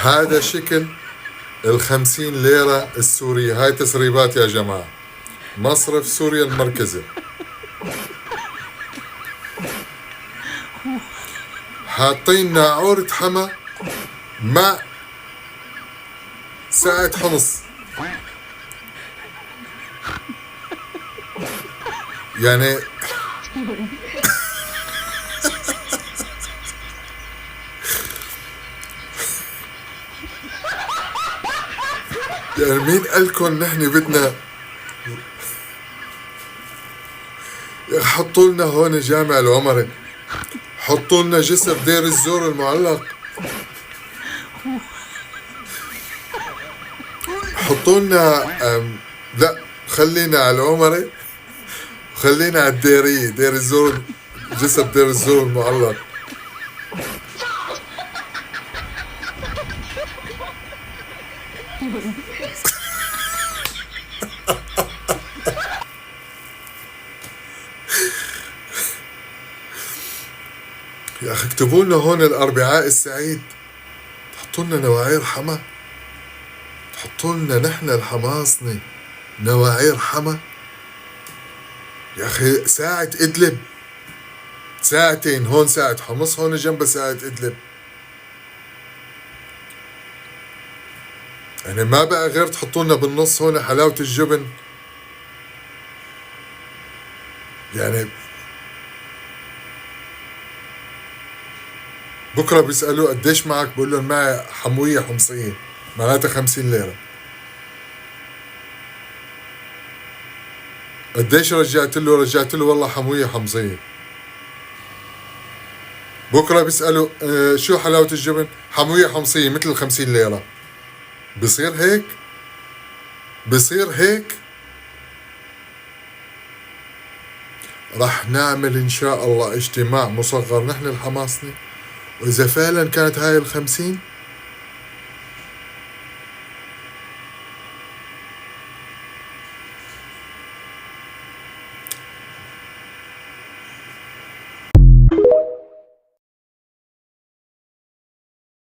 هذا شكل ال50 ليرة السورية. هاي تسريبات يا جماعة، مصرف سوريا المركزي. حاطين ناعورة حما مع ساعة حمص، يعني يعني مين قالكم نحن بدنا حطوا لنا هون جامع العمري، حطوا لنا جسر دير الزور المعلق، حطوا لنا لا خلينا على العمري، خلينا على الديرية، دير الزور، جسر دير الزور المعلق. يا اخي اكتبوا لنا هون الاربعاء السعيد، تحطوا لنا نواعير حما، تحطوا لنا نحن الحماصنة نواعير حما. يا اخي ساعة ادلب، ساعتين، هون ساعة حمص، هون جنبها ساعة ادلب. يعني ما بقى غير تحطوا لنا بالنص هون حلاوة الجبن. يعني بكره بيسألوه قديش معك، بقول لهم معي حموية حمصية معناتها 50 ليرة. قديش رجعت له؟ رجعت له والله حموية حمصية. بكره بيسألوا شو حلاوة الجبن؟ حموية حمصية مثل 50 ليرة. بصير هيك؟ بصير هيك؟ رح نعمل إن شاء الله اجتماع مصغر نحن الحماصنة، وإذا فعلا كانت هاي ال50